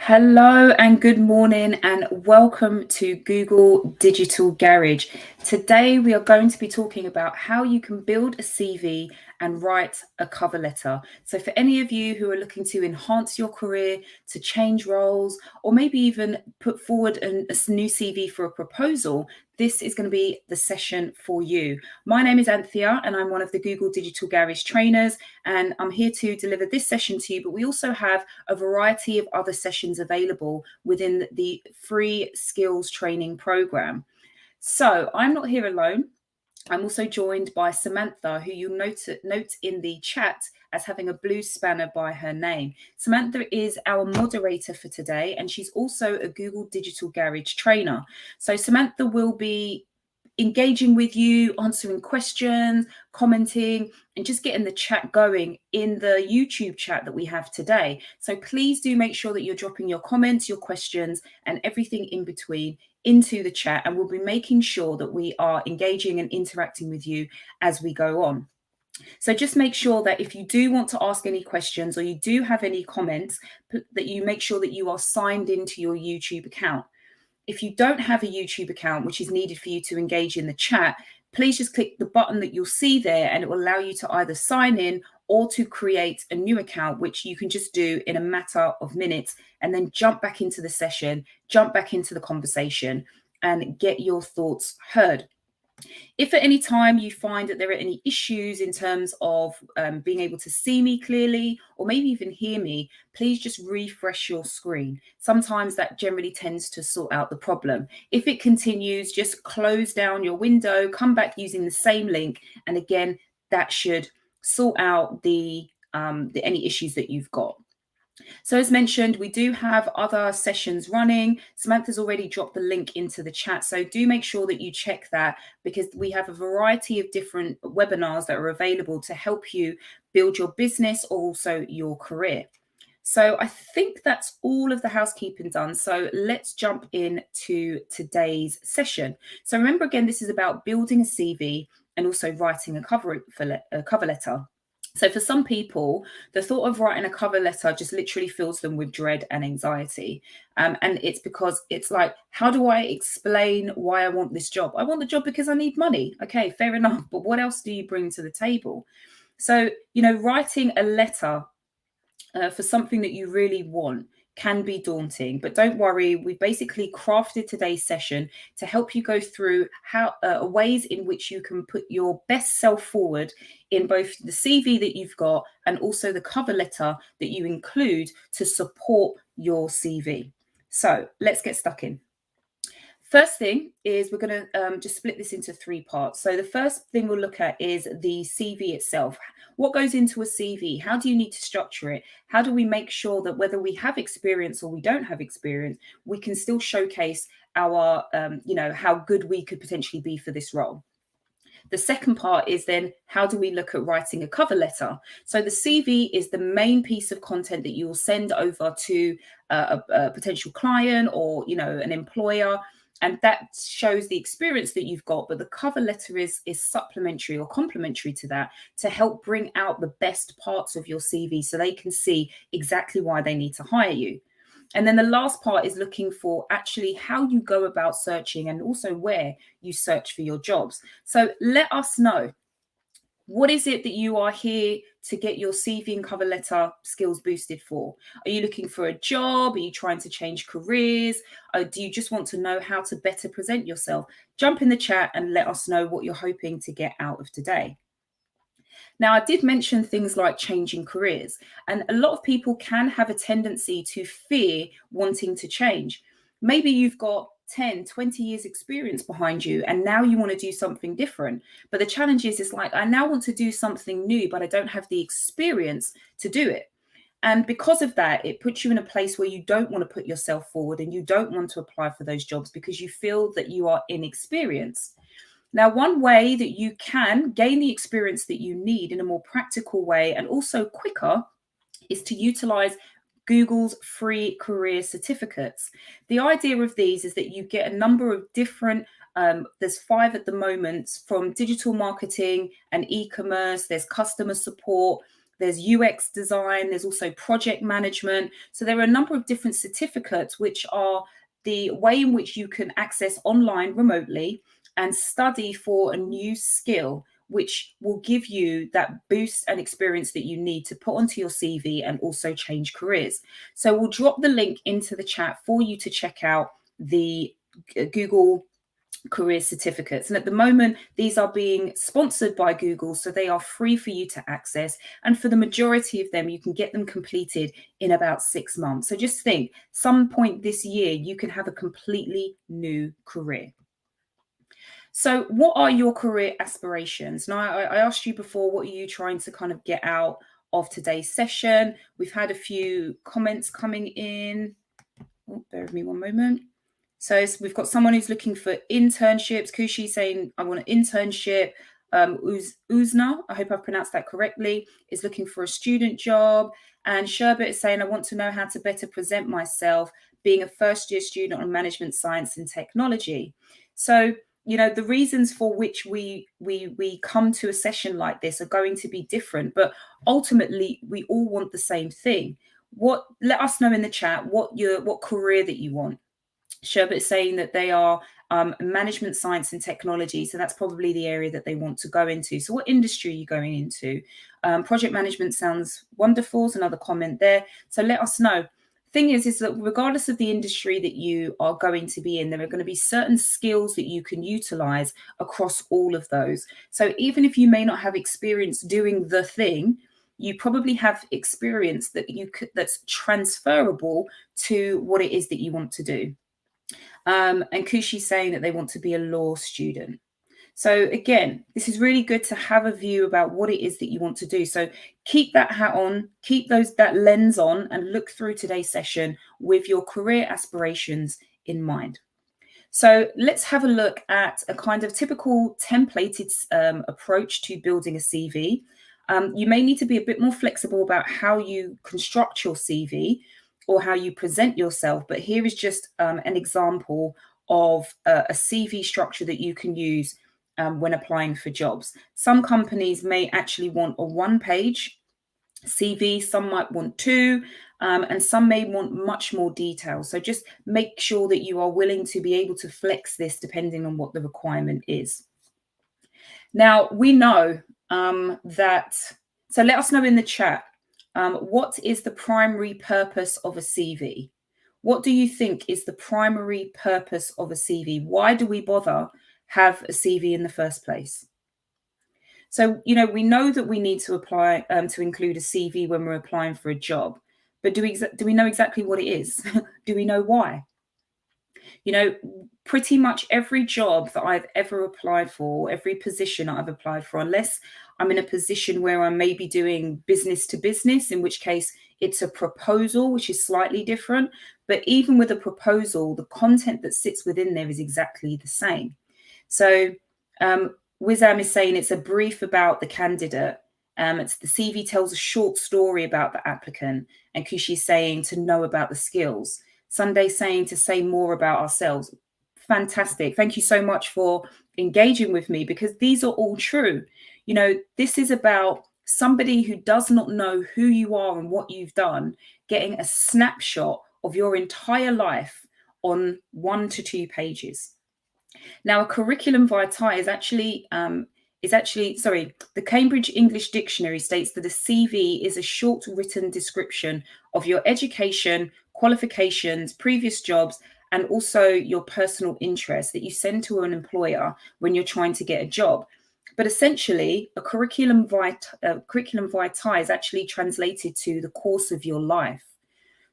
Hello and good morning and welcome to Google Digital Garage. Today we are going to be talking about how you can build a CV and write a cover letter. So for any of you who are looking to enhance your career, to change roles, or maybe even put forward a new CV for a proposal, this is going to be the session for you. My name is Anthea and I'm one of the Google Digital Garage trainers, and I'm here to deliver this session to you, but we also have a variety of other sessions available within the free skills training program. So I'm not here alone. I'm also joined by Samantha, who you'll note in the chat as having a blue spanner by her name. Samantha is our moderator for today, and she's also a Google Digital Garage trainer. So Samantha will be engaging with you, answering questions, commenting, and just getting the chat going in the YouTube chat that we have today. So please do make sure that you're dropping your comments, your questions, and everything in between into the chat, and we'll be making sure that we are engaging and interacting with you as we go on. So just make sure that if you do want to ask any questions or you do have any comments, that you make sure that you are signed into your YouTube account. If you don't have a YouTube account, which is needed for you to engage in the chat, please just click the button that you'll see there and it will allow you to either sign in or to create a new account, which you can just do in a matter of minutes, and then jump back into the session, jump back into the conversation and get your thoughts heard. If at any time you find that there are any issues in terms of being able to see me clearly or maybe even hear me, please just refresh your screen. Sometimes that generally tends to sort out the problem. If it continues, just close down your window, come back using the same link, and again, that should sort out the any issues that you've got. So as mentioned, we do have other sessions running. Samantha's already dropped the link into the chat. So do make sure that you check that, because we have a variety of different webinars that are available to help you build your business or also your career. So I think that's all of the housekeeping done. So let's jump into today's session. So remember, again, this is about building a CV and also writing a cover letter. So for some people, the thought of writing a cover letter just literally fills them with dread and anxiety. And it's because it's like, how do I explain why I want this job? I want the job because I need money. Okay, fair enough. But what else do you bring to the table? So, writing a letter for something that you really want can be daunting, but don't worry. We've basically crafted today's session to help you go through how ways in which you can put your best self forward in both the CV that you've got and also the cover letter that you include to support your CV. So let's get stuck in. First thing is we're going to just split this into three parts. So the first thing we'll look at is the CV itself. What goes into a CV? How do you need to structure it? How do we make sure that whether we have experience or we don't have experience, we can still showcase our, how good we could potentially be for this role? The second part is then, how do we look at writing a cover letter? So the CV is the main piece of content that you will send over to a potential client or, an employer. And that shows the experience that you've got, but the cover letter is supplementary or complementary to that, to help bring out the best parts of your CV so they can see exactly why they need to hire you. And then the last part is looking for actually how you go about searching and also where you search for your jobs. So let us know. What is it that you are here to get your CV and cover letter skills boosted for? Are you looking for a job? Are you trying to change careers? Or do you just want to know how to better present yourself? Jump in the chat and let us know what you're hoping to get out of today. Now, I did mention things like changing careers, and a lot of people can have a tendency to fear wanting to change. Maybe you've got 10, 20 years experience behind you, and now you want to do something different. But the challenge is, it's like, I now want to do something new, but I don't have the experience to do it. And because of that, it puts you in a place where you don't want to put yourself forward and you don't want to apply for those jobs because you feel that you are inexperienced. Now, one way that you can gain the experience that you need in a more practical way and also quicker is to utilize Google's free career certificates. The idea of these is that you get a number of different, there's 5 at the moment, from digital marketing and e-commerce, there's customer support, there's UX design, there's also project management. So there are a number of different certificates which are the way in which you can access online remotely and study for a new skill, which will give you that boost and experience that you need to put onto your CV and also change careers. So we'll drop the link into the chat for you to check out the Google career certificates. And at the moment, these are being sponsored by Google, so they are free for you to access. And for the majority of them, you can get them completed in about 6 months. So just think, some point this year, you can have a completely new career. So what are your career aspirations? Now, I asked you before, what are you trying to kind of get out of today's session? We've had a few comments coming in. Oh, bear with me one moment. So we've got someone who's looking for internships. Kushi saying, I want an internship. Uzna, I hope I've pronounced that correctly, is looking for a student job. And Sherbet is saying, I want to know how to better present myself, being a first-year student on management science and technology. So, you know, the reasons for which we come to a session like this are going to be different, but ultimately we all want the same thing. Let us know in the chat what career that you want. Sherbet is saying that they are management science and technology. So that's probably the area that they want to go into. So what industry are you going into? Project management sounds wonderful. Is another comment there. So let us know. Thing is that regardless of the industry that you are going to be in, there are going to be certain skills that you can utilize across all of those. So even if you may not have experience doing the thing, you probably have experience that's transferable to what it is that you want to do. And Kushi's saying that they want to be a law student. So again, this is really good to have a view about what it is that you want to do. So keep that hat on, keep that lens on, and look through today's session with your career aspirations in mind. So let's have a look at a kind of typical templated approach to building a CV. You may need to be a bit more flexible about how you construct your CV or how you present yourself, but here is just an example of a CV structure that you can use when applying for jobs. Some companies may actually want a one-page CV, some might want two, and some may want much more detail. So just make sure that you are willing to be able to flex this depending on what the requirement is. Now, we know so let us know in the chat, what is the primary purpose of a CV? What do you think is the primary purpose of a CV? Why do we bother have a CV in the first place? So, you know, we know that we need to apply to include a CV when we're applying for a job, but do we know exactly what it is? Do we know why? You know, pretty much every job that I've ever applied for, every position I've applied for, unless I'm in a position where I may be doing business to business, in which case it's a proposal, which is slightly different. But even with a proposal, the content that sits within there is exactly the same. So Wizam is saying it's a brief about the candidate. It's the CV tells a short story about the applicant, and Kushi is saying to know about the skills. Sunday saying to say more about ourselves. Fantastic. Thank you so much for engaging with me, because these are all true. You know, this is about somebody who does not know who you are and what you've done, getting a snapshot of your entire life on 1 to 2 pages. Now, a curriculum vitae is actually, the Cambridge English Dictionary states that a CV is a short written description of your education, qualifications, previous jobs, and also your personal interests that you send to an employer when you're trying to get a job. But essentially, a curriculum vitae is actually translated to the course of your life.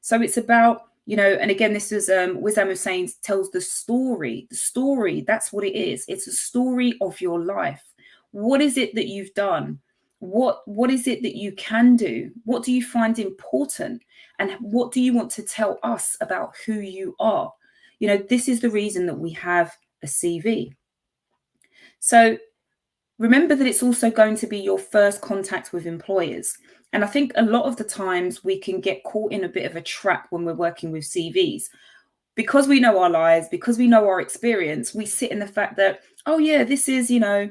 So it's about, you know, and again, this is Wizam was saying tells the story. The story, that's what it is. It's a story of your life. What is it that you've done? What is it that you can do? What do you find important? And what do you want to tell us about who you are? You know, this is the reason that we have a CV. So remember that it's also going to be your first contact with employers. And I think a lot of the times we can get caught in a bit of a trap when we're working with CVs. Because we know our lives, because we know our experience, we sit in the fact that, oh yeah, this is, you know,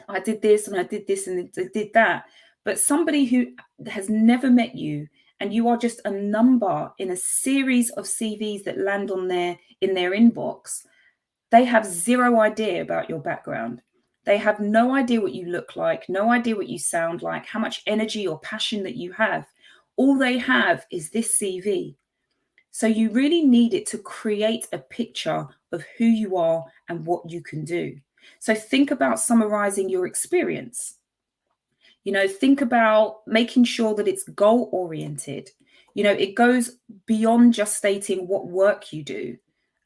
I did this and I did this and I did that. But somebody who has never met you and you are just a number in a series of CVs that land on in their inbox, they have zero idea about your background. They have no idea what you look like, no idea what you sound like, how much energy or passion that you have. All they have is this CV. So you really need it to create a picture of who you are and what you can do. So think about summarizing your experience. Think about making sure that it's goal oriented. It goes beyond just stating what work you do.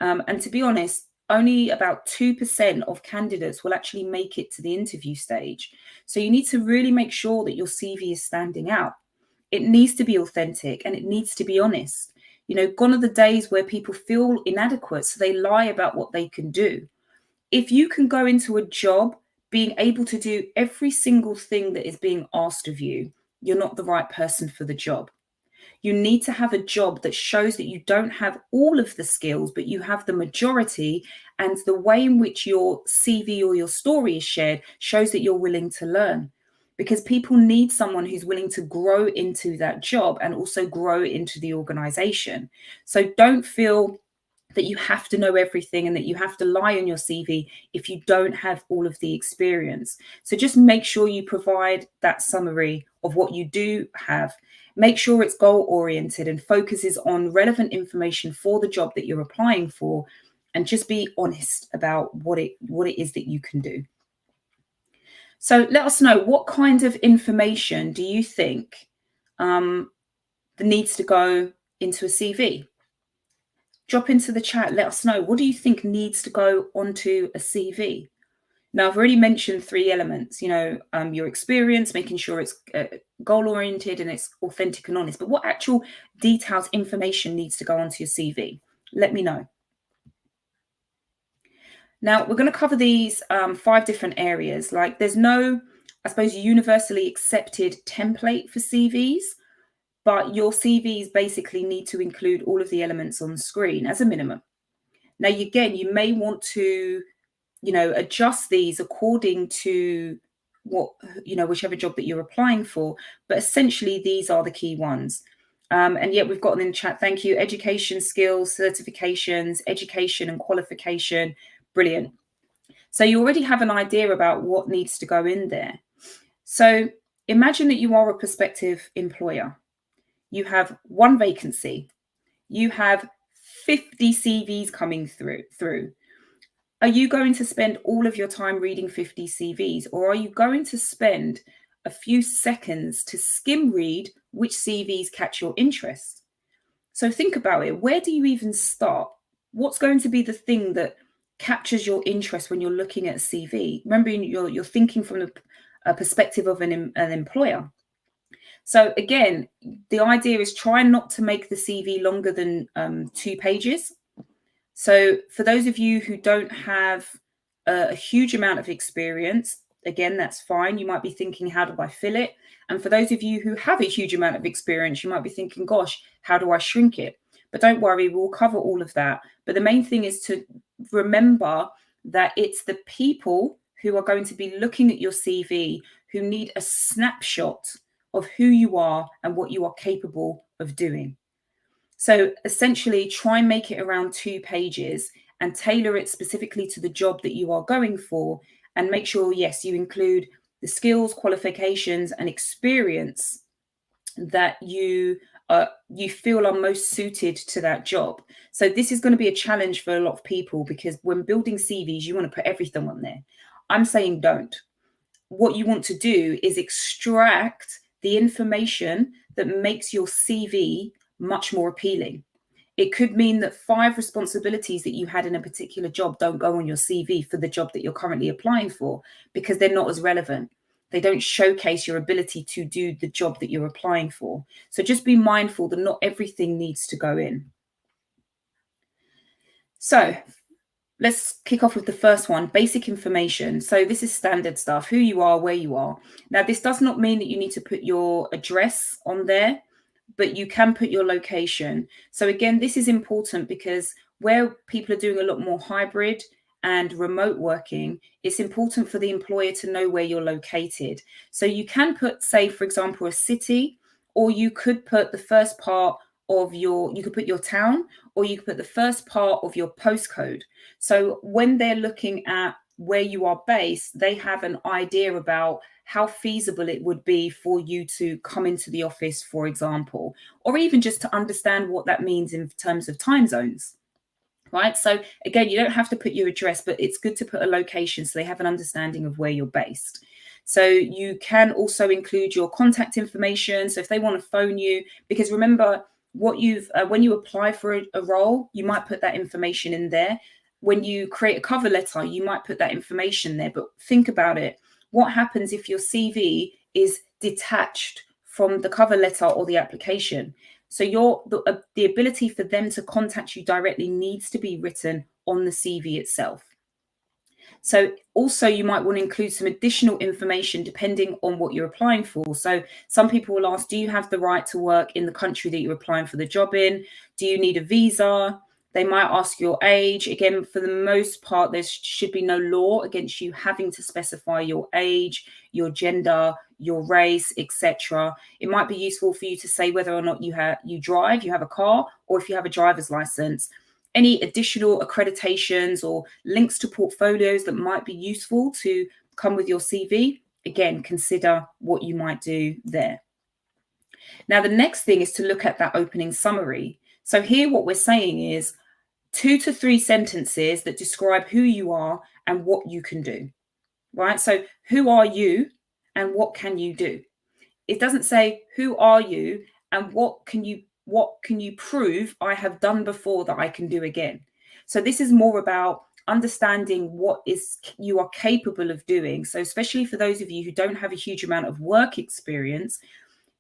And to be honest, only about 2% of candidates will actually make it to the interview stage. So you need to really make sure that your CV is standing out. It needs to be authentic and it needs to be honest. Gone are the days where people feel inadequate, so they lie about what they can do. If you can go into a job being able to do every single thing that is being asked of you, you're not the right person for the job. You need to have a job that shows that you don't have all of the skills, but you have the majority. And the way in which your CV or your story is shared shows that you're willing to learn. Because people need someone who's willing to grow into that job and also grow into the organization. So don't feel that you have to know everything and that you have to lie on your CV if you don't have all of the experience. So just make sure you provide that summary of what you do have. Make sure it's goal oriented and focuses on relevant information for the job that you're applying for, and just be honest about what it is that you can do. So let us know, what kind of information do you think that needs to go into a CV? Drop into the chat, let us know, what do you think needs to go onto a CV? Now, I've already mentioned 3 elements, your experience, making sure it's goal oriented and it's authentic and honest. But what actual detailed information needs to go onto your CV? Let me know. Now, we're going to cover these 5 different areas. Like, there's no, I suppose, universally accepted template for CVs, but your CVs basically need to include all of the elements on the screen as a minimum. Now, again, you may want to, adjust these according to whichever job that you're applying for. But essentially, these are the key ones. And yet we've got them in chat. Thank you. Education, skills, certifications, education and qualification. Brilliant. So you already have an idea about what needs to go in there. So imagine that you are a prospective employer. You have 1 vacancy. You have 50 CVs coming through. Are you going to spend all of your time reading 50 CVs, or are you going to spend a few seconds to skim read which CVs catch your interest? So think about it. Where do you even start? What's going to be the thing that captures your interest when you're looking at a CV? Remember, you're thinking from a perspective of an employer. So again, the idea is try not to make the CV longer than 2 pages. So for those of you who don't have a huge amount of experience, again, that's fine. You might be thinking, how do I fill it? And for those of you who have a huge amount of experience, you might be thinking, gosh, how do I shrink it? But don't worry, we'll cover all of that. But the main thing is to remember that it's the people who are going to be looking at your CV who need a snapshot of who you are and what you are capable of doing. So essentially, try and make it around 2 pages and tailor it specifically to the job that you are going for, and make sure, yes, you include the skills, qualifications and experience that you feel are most suited to that job. So this is going to be a challenge for a lot of people, because when building CVs, you want to put everything on there. I'm saying don't. What you want to do is extract the information that makes your CV much more appealing. It could mean that 5 responsibilities that you had in a particular job don't go on your CV for the job that you're currently applying for, because they're not as relevant. They don't showcase your ability to do the job that you're applying for. So just be mindful that not everything needs to go in. So let's kick off with the first one, basic information. So this is standard stuff, who you are, where you are. Now, this does not mean that you need to put your address on there, but you can put your location. So again, this is important because where people are doing a lot more hybrid and remote working, it's important for the employer to know where you're located. So you can put, say, for example, a city, or you could put the first part of you could put your town, or you could put the first part of your postcode. So when they're looking at where you are based, they have an idea about how feasible it would be for you to come into the office, for example, or even just to understand what that means in terms of time zones. Right. So again, you don't have to put your address, but it's good to put a location so they have an understanding of where you're based. So you can also include your contact information. So if they want to phone you, because remember what when you apply for a role, you might put that information in there. When you create a cover letter, you might put that information there. But think about it. What happens if your CV is detached from the cover letter or the application? So the ability for them to contact you directly needs to be written on the CV itself. So also you might want to include some additional information depending on what you're applying for. So some people will ask, do you have the right to work in the country that you're applying for the job in? Do you need a visa? They might ask your age. Again, for the most part, there should be no law against you having to specify your age, your gender, your race, etc. It might be useful for you to say whether or not you drive, you have a car, or if you have a driver's license. Any additional accreditations or links to portfolios that might be useful to come with your CV, again, consider what you might do there. Now, the next thing is to look at that opening summary. So here what we're saying is 2 to 3 sentences that describe who you are and what you can do, right? So who are you and what can you do? It doesn't say who are you and what can you prove I have done before that I can do again. So this is more about understanding what is you are capable of doing. So especially for those of you who don't have a huge amount of work experience,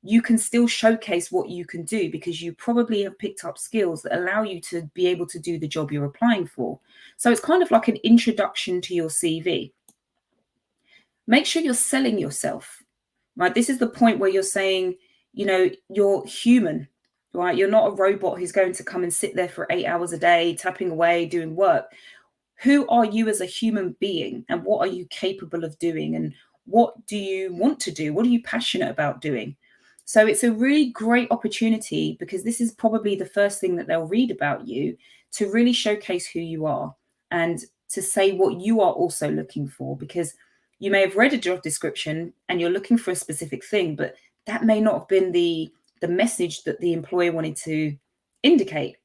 you can still showcase what you can do because you probably have picked up skills that allow you to be able to do the job you're applying for. So it's kind of like an introduction to your CV. Make sure you're selling yourself, right? This is the point where you're saying, you're human, right? You're not a robot who's going to come and sit there for 8 hours a day, tapping away, doing work. Who are you as a human being and what are you capable of doing? And what do you want to do? What are you passionate about doing? So it's a really great opportunity because this is probably the first thing that they'll read about you to really showcase who you are and to say what you are also looking for, because you may have read a job description and you're looking for a specific thing, but that may not have been the message that the employer wanted to indicate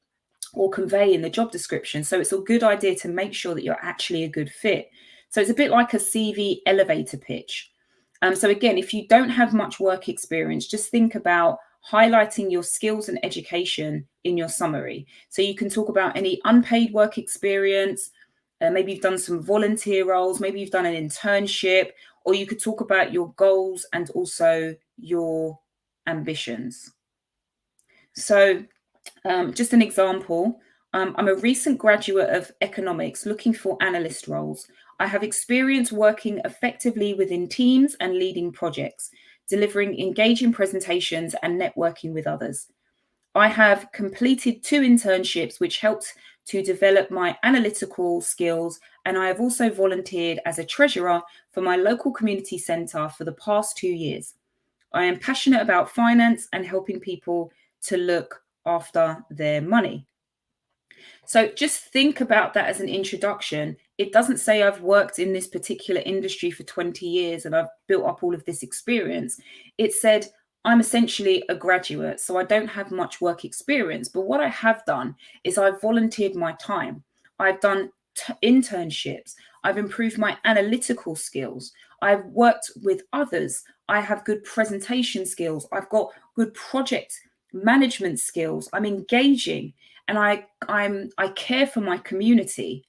or convey in the job description. So it's a good idea to make sure that you're actually a good fit. So it's a bit like a CV elevator pitch. So again, if you don't have much work experience, just think about highlighting your skills and education in your summary. So you can talk about any unpaid work experience. Maybe you've done some volunteer roles, maybe you've done an internship, or you could talk about your goals and also your ambitions. So just an example, I'm a recent graduate of economics looking for analyst roles. I have experience working effectively within teams and leading projects, delivering engaging presentations and networking with others. I have completed 2 internships, which helped to develop my analytical skills, and I have also volunteered as a treasurer for my local community centre for the past 2 years. I am passionate about finance and helping people to look after their money. So just think about that as an introduction. It doesn't say I've worked in this particular industry for 20 years and I've built up all of this experience. It said I'm essentially a graduate, so I don't have much work experience. But what I have done is I've volunteered my time. I've done internships. I've improved my analytical skills. I've worked with others. I have good presentation skills. I've got good project management skills. I'm engaging and I care for my community,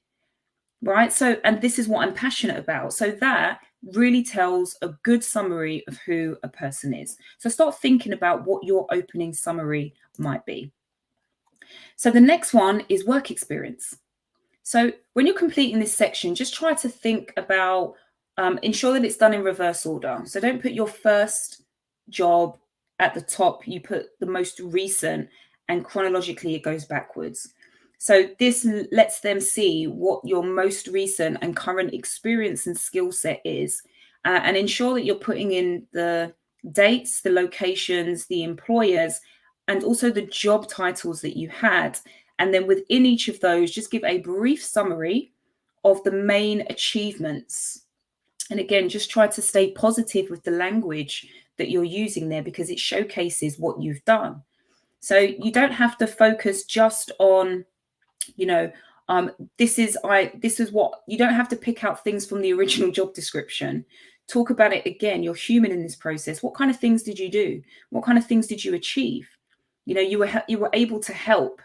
right? So, and this is what I'm passionate about. So that really tells a good summary of who a person is. So start thinking about what your opening summary might be. So the next one is work experience. So when you're completing this section, just try to think about, ensure that it's done in reverse order. So don't put your first job at the top, you put the most recent, and chronologically it goes backwards. So this lets them see what your most recent and current experience and skill set is, and ensure that you're putting in the dates, the locations, the employers, and also the job titles that you had. And then within each of those, just give a brief summary of the main achievements. And again, just try to stay positive with the language that you're using there, because it showcases what you've done. So you don't have to focus just on, you know, this is what, you don't have to pick out things from the original job description. Talk about it again. You're human in this process. What kind of things did you do? What kind of things did you achieve? You were able to help.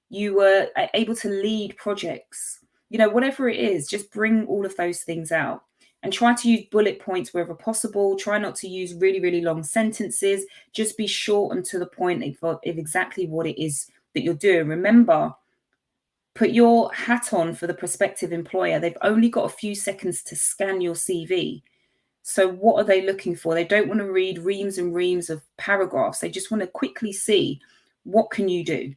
You were able to lead projects. Whatever it is, just bring all of those things out. And try to use bullet points wherever possible. Try not to use really, really long sentences. Just be short and to the point of exactly what it is that you're doing. Remember, put your hat on for the prospective employer. They've only got a few seconds to scan your CV. So what are they looking for? They don't want to read reams and reams of paragraphs. They just want to quickly see, what can you do?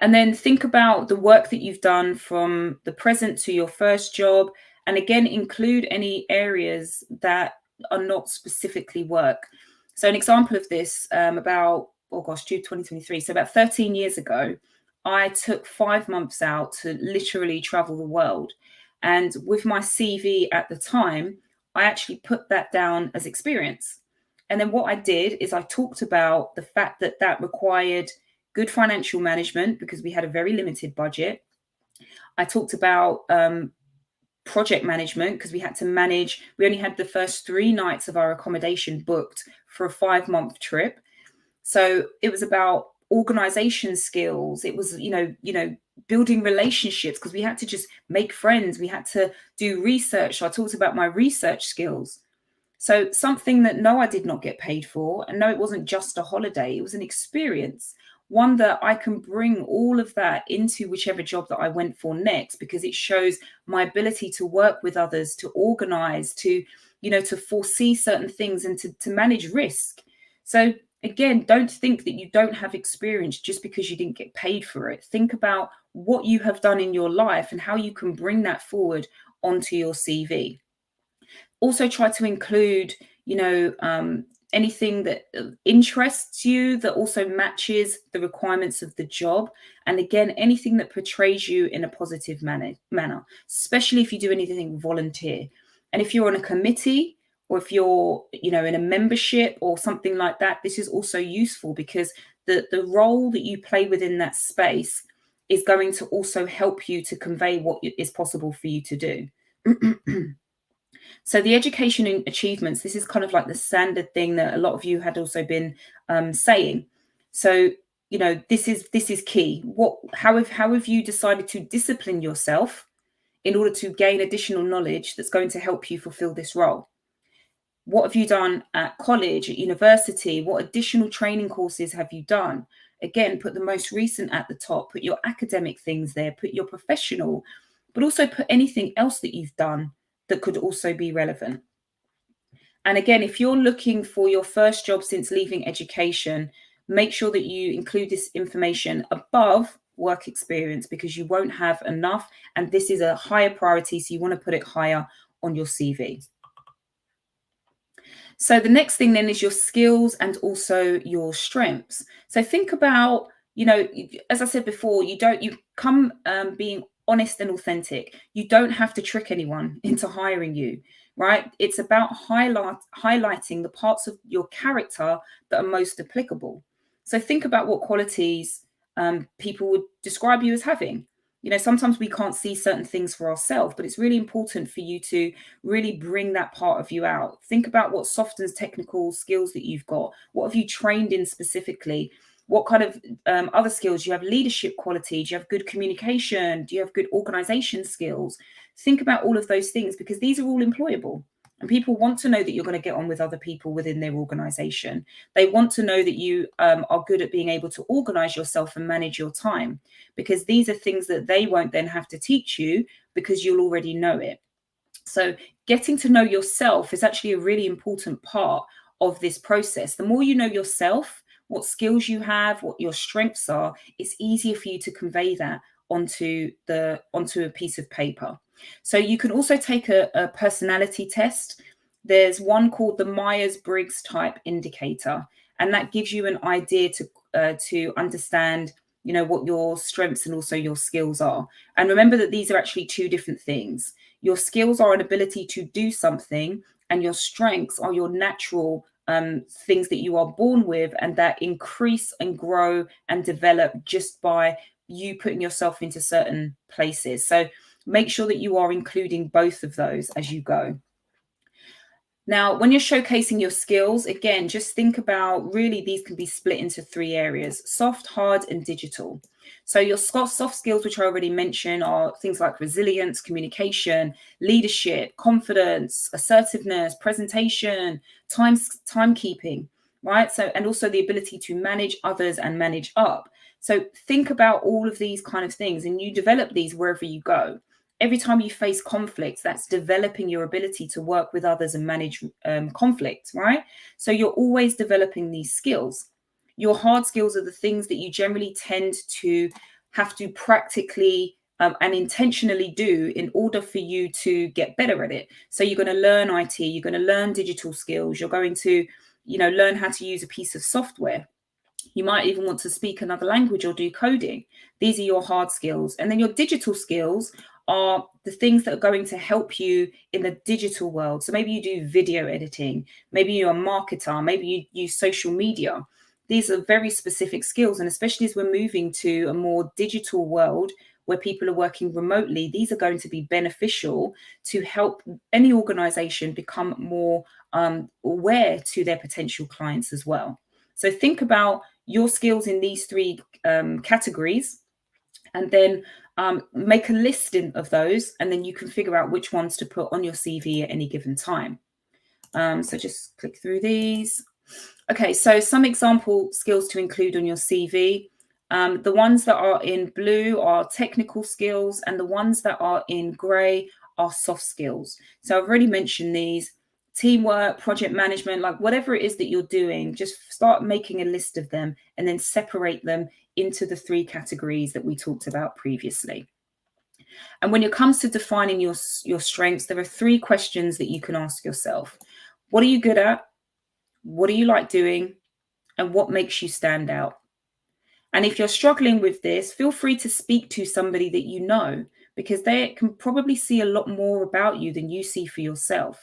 And then think about the work that you've done from the present to your first job. And again, include any areas that are not specifically work. So an example of this, June 2023. So about 13 years ago, I took 5 months out to literally travel the world. And with my CV at the time, I actually put that down as experience. And then what I did is I talked about the fact that that required good financial management because we had a very limited budget. I talked about project management because we only had the first 3 nights of our accommodation booked for a 5-month trip. So it was about organization skills. It was, building relationships because we had to just make friends. We had to do research. So I talked about my research skills. So something that, no, I did not get paid for. And no, it wasn't just a holiday. It was an experience, one that I can bring all of that into whichever job that I went for next, because it shows my ability to work with others, to organize, to foresee certain things and to manage risk. So again, don't think that you don't have experience just because you didn't get paid for it. Think about what you have done in your life and how you can bring that forward onto your CV. Also try to include, anything that interests you that also matches the requirements of the job. And again, anything that portrays you in a positive manner, especially if you do anything volunteer. And if you're on a committee or if you're, in a membership or something like that, this is also useful because the role that you play within that space is going to also help you to convey what is possible for you to do. So the education and achievements, this is kind of like the standard thing that a lot of you had also been saying. So, this is key. How have you decided to discipline yourself in order to gain additional knowledge that's going to help you fulfill this role? What have you done at college, at university? What additional training courses have you done? Again, put the most recent at the top, put your academic things there, put your professional, but also put anything else that you've done that could also be relevant. And again, if you're looking for your first job since leaving education, make sure that you include this information above work experience because you won't have enough. And this is a higher priority. So you want to put it higher on your CV. So the next thing then is your skills and also your strengths. So think about, as I said before, you come being honest and authentic. You don't have to trick anyone into hiring you, right? It's about highlighting the parts of your character that are most applicable. So think about what qualities people would describe you as having. Sometimes we can't see certain things for ourselves, but it's really important for you to really bring that part of you out. Think about what soft and technical skills that you've got. What have you trained in specifically? What kind of other skills? Do you have leadership quality? Do you have good communication? Do you have good organization skills? Think about all of those things because these are all employable. And people want to know that you're going to get on with other people within their organization. They want to know that you are good at being able to organize yourself and manage your time, because these are things that they won't then have to teach you because you'll already know it. So getting to know yourself is actually a really important part of this process. The more you know yourself, what skills you have, what your strengths are, it's easier for you to convey that onto a piece of paper. So you can also take a personality test. There's one called the Myers-Briggs Type Indicator, and that gives you an idea to understand, what your strengths and also your skills are. And remember that these are actually two different things. Your skills are an ability to do something, and your strengths are your natural things that you are born with and that increase and grow and develop just by you putting yourself into certain places. So make sure that you are including both of those as you go. Now, when you're showcasing your skills, again, just think about, really, these can be split into three areas: soft, hard, and digital. So your soft skills, which I already mentioned, are things like resilience, communication, leadership, confidence, assertiveness, presentation, timekeeping, right? So, and also the ability to manage others and manage up. So think about all of these kind of things, and you develop these wherever you go. Every time you face conflicts, that's developing your ability to work with others and manage conflict, right? So you're always developing these skills. Your hard skills are the things that you generally tend to have to practically and intentionally do in order for you to get better at it. So you're going to learn IT, you're going to learn digital skills, you're going to, learn how to use a piece of software. You might even want to speak another language or do coding. These are your hard skills. And then your digital skills are the things that are going to help you in the digital world. So maybe you do video editing, maybe you're a marketer, maybe you use social media. These are very specific skills. And especially as we're moving to a more digital world where people are working remotely, these are going to be beneficial to help any organization become more aware to their potential clients as well. So think about your skills in these three categories, and then make a listing of those, and then you can figure out which ones to put on your CV at any given time. So just click through these. Okay, so some example skills to include on your CV. The ones that are in blue are technical skills, and the ones that are in grey are soft skills. So I've already mentioned these: teamwork, project management, like whatever it is that you're doing, just start making a list of them and then separate them into the three categories that we talked about previously. And when it comes to defining your strengths, there are three questions that you can ask yourself. What are you good at? What do you like doing? And what makes you stand out? And if you're struggling with this, feel free to speak to somebody that you know, because they can probably see a lot more about you than you see for yourself.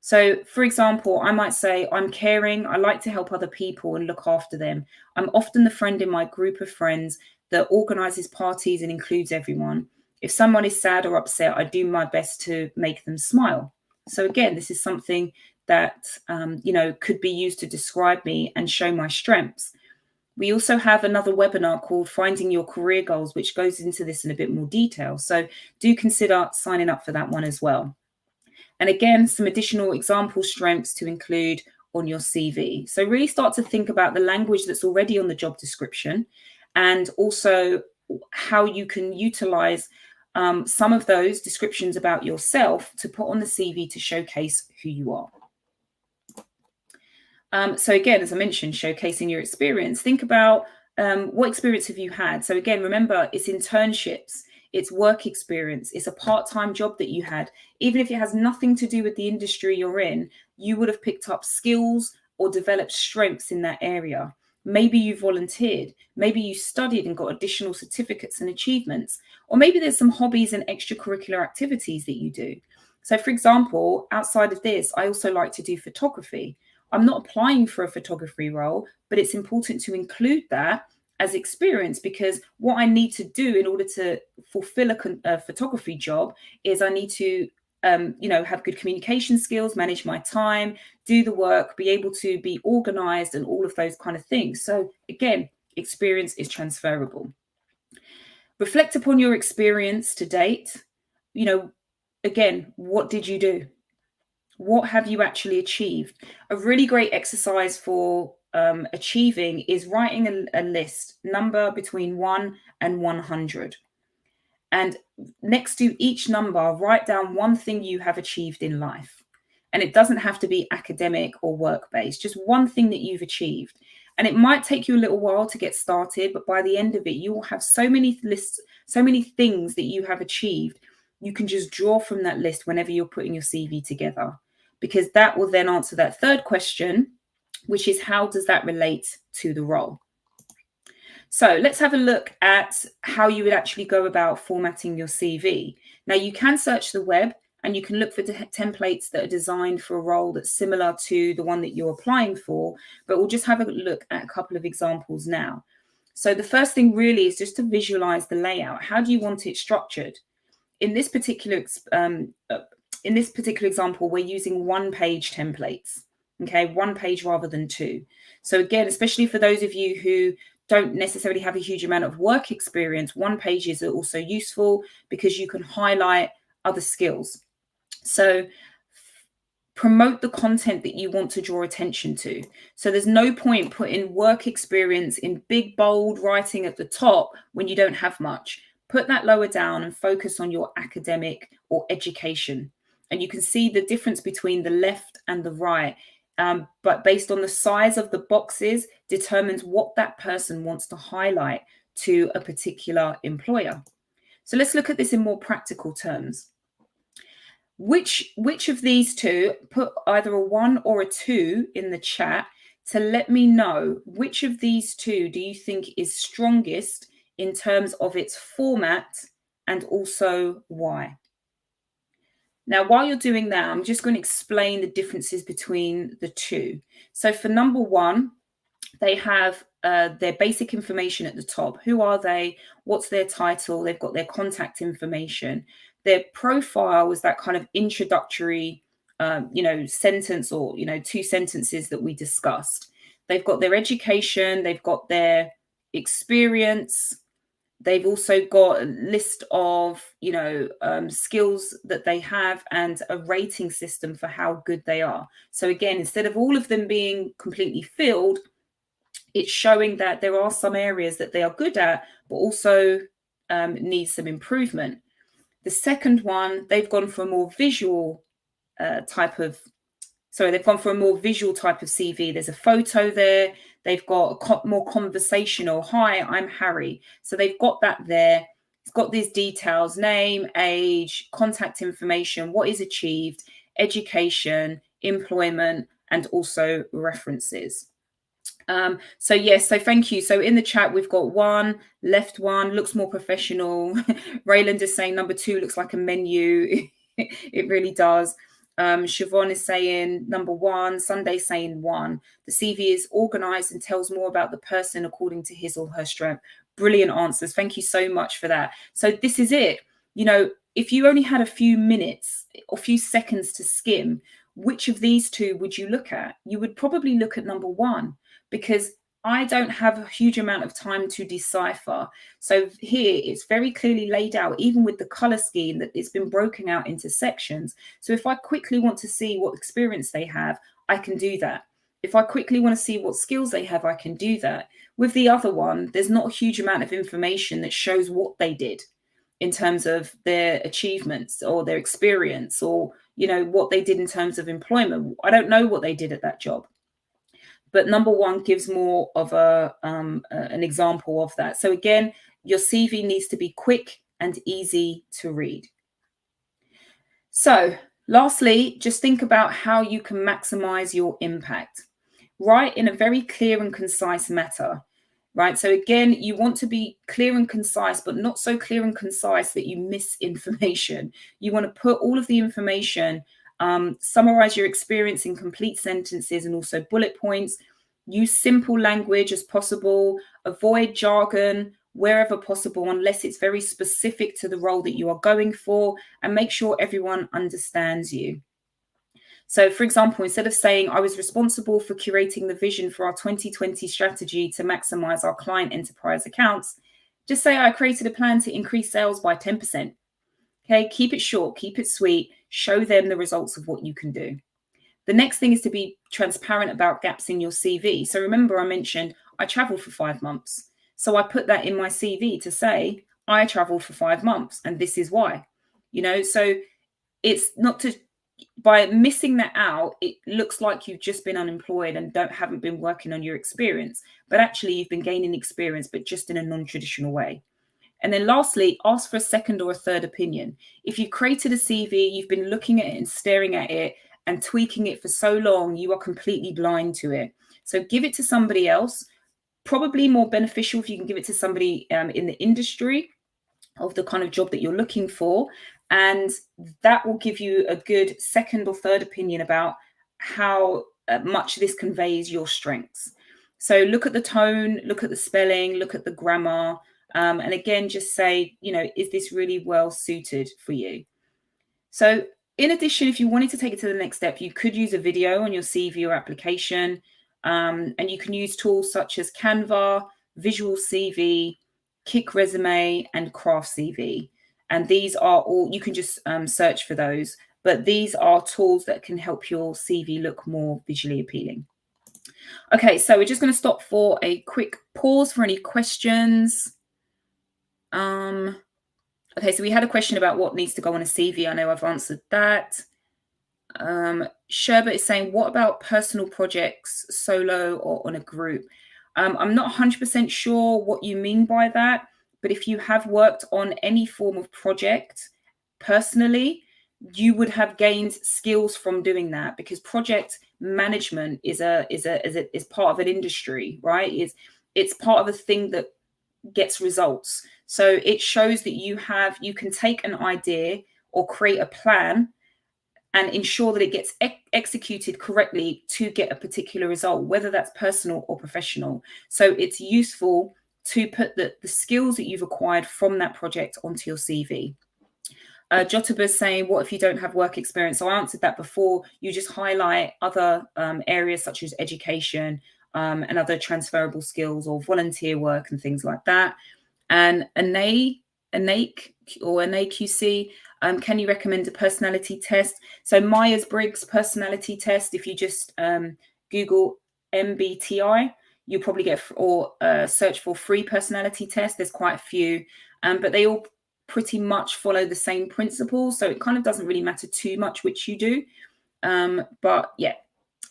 So, for example, I might say, I'm caring, I like to help other people and look after them. I'm often the friend in my group of friends that organizes parties and includes everyone. If someone is sad or upset, I do my best to make them smile. So again, this is something that, could be used to describe me and show my strengths. We also have another webinar called Finding Your Career Goals, which goes into this in a bit more detail. So do consider signing up for that one as well. And again, some additional example strengths to include on your CV. So really start to think about the language that's already on the job description, and also how you can utilize some of those descriptions about yourself to put on the CV to showcase who you are. So again, as I mentioned, showcasing your experience. Think about what experience have you had? So again, remember, it's internships, it's work experience, it's a part-time job that you had. Even if it has nothing to do with the industry you're in, you would have picked up skills or developed strengths in that area. Maybe you volunteered, maybe you studied and got additional certificates and achievements, or maybe there's some hobbies and extracurricular activities that you do. So for example, outside of this, I also like to do photography. I'm not applying for a photography role, but it's important to include that as experience, because what I need to do in order to fulfill a photography job is I need to, have good communication skills, manage my time, do the work, be able to be organized and all of those kind of things. So again, experience is transferable. Reflect upon your experience to date. Again, what did you do? What have you actually achieved? A really great exercise for achieving is writing a list, number between 1 and 100. And next to each number, write down one thing you have achieved in life. And it doesn't have to be academic or work-based, just one thing that you've achieved. And it might take you a little while to get started, but by the end of it, you will have so many lists, so many things that you have achieved. You can just draw from that list whenever you're putting your CV together, because that will then answer that third question, which is how does that relate to the role? So let's have a look at how you would actually go about formatting your CV. Now, you can search the web and you can look for templates that are designed for a role that's similar to the one that you're applying for, but we'll just have a look at a couple of examples now. So the first thing really is just to visualize the layout. How do you want it structured? In this particular example, we're using one-page templates. Okay, one page rather than two. So again, especially for those of you who don't necessarily have a huge amount of work experience, one page is also useful because you can highlight other skills. So promote the content that you want to draw attention to. So there's no point putting work experience in big, bold writing at the top when you don't have much. Put that lower down and focus on your academic or education. And you can see the difference between the left and the right. But based on the size of the boxes determines what that person wants to highlight to a particular employer. So let's look at this in more practical terms. Which of these two, put either a 1 or a 2 in the chat to let me know which of these two do you think is strongest in terms of its format, and also why. Now, while you're doing that, I'm just going to explain the differences between the two. So for number 1, they have their basic information at the top. Who are they? What's their title? They've got their contact information. Their profile is that kind of introductory, sentence or, 2 sentences that we discussed. They've got their education. They've got their experience. They've also got a list of, skills that they have and a rating system for how good they are. So again, instead of all of them being completely filled, it's showing that there are some areas that they are good at, but also need some improvement. The second one, they've gone for a more visual type of CV. There's a photo there. They've got a more conversational. Hi, I'm Harry. So they've got that there. It's got these details: name, age, contact information, what is achieved, education, employment, and also references. So yes, so thank you. So in the chat, we've got 1, left 1, looks more professional. Rayland is saying number 2 looks like a menu. It really does. Siobhan is saying number 1, Sunday saying 1. The CV is organized and tells more about the person according to his or her strength. Brilliant answers. Thank you so much for that. So this is it. If you only had a few minutes or few seconds to skim, which of these two would you look at? You would probably look at number 1, because I don't have a huge amount of time to decipher. So here it's very clearly laid out, even with the color scheme, that it's been broken out into sections. So if I quickly want to see what experience they have, I can do that. If I quickly want to see what skills they have, I can do that. With the other one, there's not a huge amount of information that shows what they did in terms of their achievements or their experience, or, what they did in terms of employment. I don't know what they did at that job. But number 1 gives more of an example of that. So again, your CV needs to be quick and easy to read. So lastly, just think about how you can maximize your impact. Write in a very clear and concise manner, right? So again, you want to be clear and concise, but not so clear and concise that you miss information. You want to put all of the information, summarize your experience in complete sentences and also bullet points. Use simple language as possible. Avoid jargon wherever possible, unless it's very specific to the role that you are going for, and make sure everyone understands you. So, for example, instead of saying I was responsible for curating the vision for our 2020 strategy to maximize our client enterprise accounts, just say I created a plan to increase sales by 10%. Okay, keep it short, keep it sweet, show them the results of what you can do. The next thing is to be transparent about gaps in your CV. So remember, I mentioned I traveled for 5 months. So I put that in my CV to say I traveled for 5 months and this is why. So it's not to by missing that out, it looks like you've just been unemployed and haven't been working on your experience, but actually you've been gaining experience, but just in a non-traditional way. And then lastly, ask for a second or a third opinion. If you've created a CV, you've been looking at it and staring at it and tweaking it for so long, you are completely blind to it. So give it to somebody else. Probably more beneficial if you can give it to somebody in the industry of the kind of job that you're looking for. And that will give you a good second or third opinion about how much this conveys your strengths. So look at the tone, look at the spelling, look at the grammar. And again, just say, is this really well suited for you? So in addition, if you wanted to take it to the next step, you could use a video on your CV or application. And you can use tools such as Canva, Visual CV, Kick Resume, and Craft CV. And these are all, you can just search for those, but these are tools that can help your CV look more visually appealing. Okay, so we're just going to stop for a quick pause for any questions. Okay, so we had a question about what needs to go on a CV. I know I've answered that. Sherbert is saying, what about personal projects, solo or on a group? I'm not 100% sure what you mean by that, but if you have worked on any form of project personally, you would have gained skills from doing that, because project management is part of an industry, right? It's part of a thing that gets results. So it shows that you can take an idea or create a plan and ensure that it gets executed correctly to get a particular result, whether that's personal or professional. So it's useful to put the skills that you've acquired from that project onto your CV. Jotaba's saying, what if you don't have work experience? So I answered that before. You just highlight other areas such as education and other transferable skills or volunteer work and things like that. And Anake or AQC, can you recommend a personality test? So Myers-Briggs personality test, if you just Google MBTI, you'll probably get, or search for free personality test. There's quite a few, but they all pretty much follow the same principles. So it kind of doesn't really matter too much which you do. But yeah,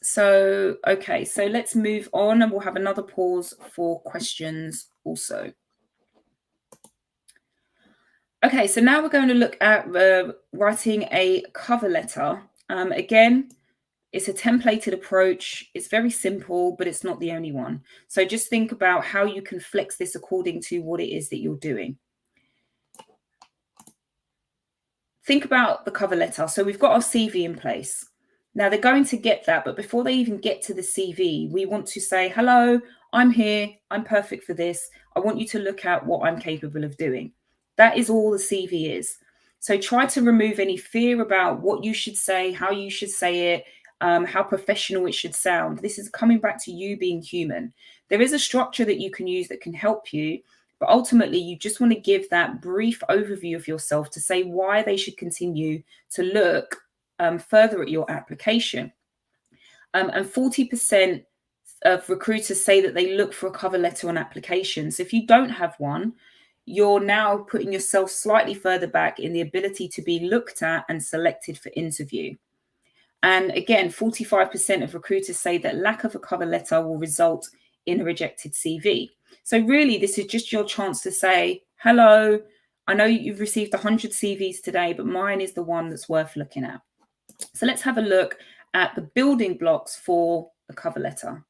so, okay, so let's move on and we'll have another pause for questions also. Okay, so now we're going to look at writing a cover letter. Again, it's a templated approach. It's very simple, but it's not the only one. So just think about how you can flex this according to what it is that you're doing. Think about the cover letter. So we've got our CV in place. Now they're going to get that, but before they even get to the CV, we want to say, hello, I'm here. I'm perfect for this. I want you to look at what I'm capable of doing. That is all the CV is. So try to remove any fear about what you should say, how you should say it, how professional it should sound. This is coming back to you being human. There is a structure that you can use that can help you, but ultimately you just want to give that brief overview of yourself to say why they should continue to look further at your application. And 40% of recruiters say that they look for a cover letter on applications. So if you don't have one, you're now putting yourself slightly further back in the ability to be looked at and selected for interview. And again, 45% of recruiters say that lack of a cover letter will result in a rejected CV. So really, this is just your chance to say, hello, I know you've received 100 CVs today, but mine is the one that's worth looking at. So let's have a look at the building blocks for a cover letter.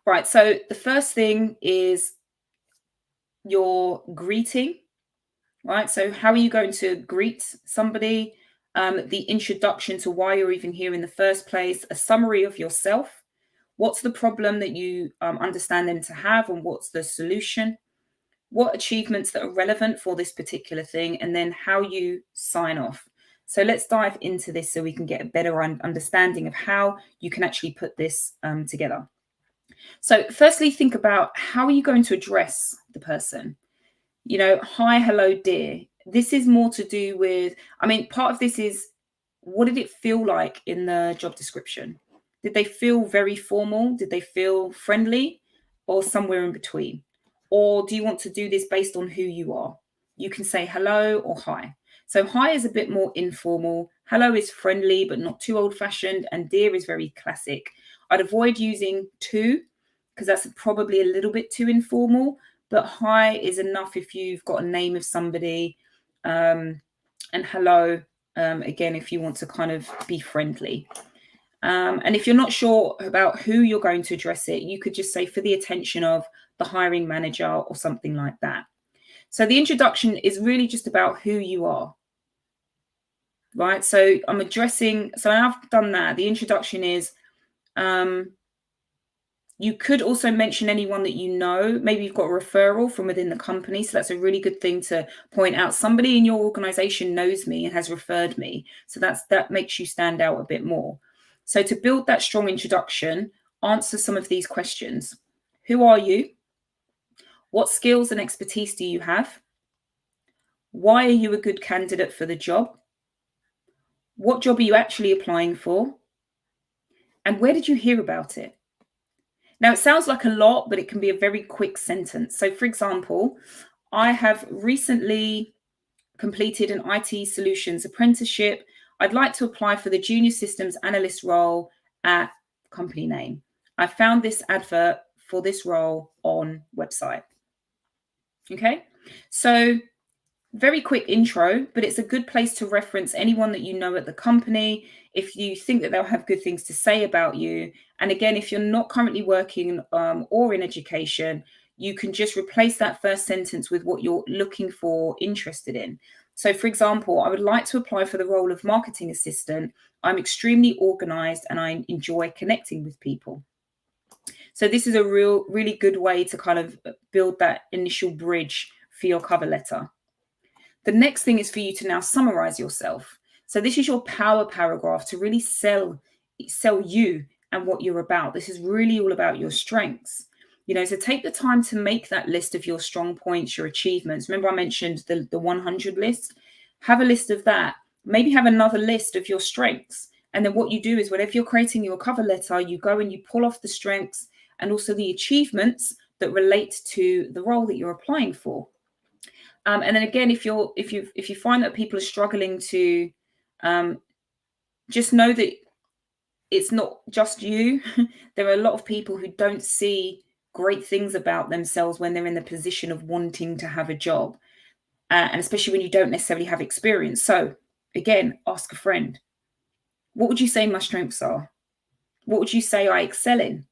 Right, so the first thing is your greeting, right? So how are you going to greet somebody? The introduction to why you're even here in the first place, a summary of yourself. What's the problem that you understand them to have, and what's the solution? What achievements that are relevant for this particular thing, and then how you sign off. So let's dive into this so we can get a better understanding of how you can actually put this together. So firstly, think about how are you going to address the person? Hi, hello, dear. This is more to do with, part of this is, what did it feel like in the job description? Did they feel very formal? Did they feel friendly, or somewhere in between? Or do you want to do this based on who you are? You can say hello or hi. So hi is a bit more informal. Hello is friendly, but not too old fashioned. And dear is very classic. I'd avoid using to because that's probably a little bit too informal, but hi is enough if you've got a name of somebody. And hello, again, if you want to kind of be friendly. And if you're not sure about who you're going to address it, you could just say for the attention of the hiring manager or something like that. So the introduction is really just about who you are, right? So I'm addressing, so I've done that. The introduction is, you could also mention anyone that you know. Maybe you've got a referral from within the company. So that's a really good thing to point out. Somebody in your organization knows me and has referred me. So that makes you stand out a bit more. So to build that strong introduction, answer some of these questions. Who are you? What skills and expertise do you have? Why are you a good candidate for the job? What job are you actually applying for? And where did you hear about it? Now, it sounds like a lot, but it can be a very quick sentence. So, for example, I have recently completed an IT solutions apprenticeship. I'd like to apply for the junior systems analyst role at company name. I found this advert for this role on website. Okay, so very quick intro, but it's a good place to reference anyone that you know at the company if you think that they'll have good things to say about you. And again, if you're not currently working or in education, you can just replace that first sentence with what you're looking for, interested in. So for example, I would like to apply for the role of marketing assistant. I'm extremely organized and I enjoy connecting with people. So this is a really good way to kind of build that initial bridge for your cover letter. The next thing is for you to now summarize yourself. So this is your power paragraph to really sell you and what you're about. This is really all about your strengths. So take the time to make that list of your strong points, your achievements. Remember I mentioned the 100 list? Have a list of that. Maybe have another list of your strengths. And then what you do is whenever you're creating your cover letter, you go and you pull off the strengths and also the achievements that relate to the role that you're applying for. And then again, if you find that people are struggling to, just know that it's not just you. There are a lot of people who don't see great things about themselves when they're in the position of wanting to have a job, and especially when you don't necessarily have experience. So again, ask a friend. What would you say my strengths are? What would you say I excel in?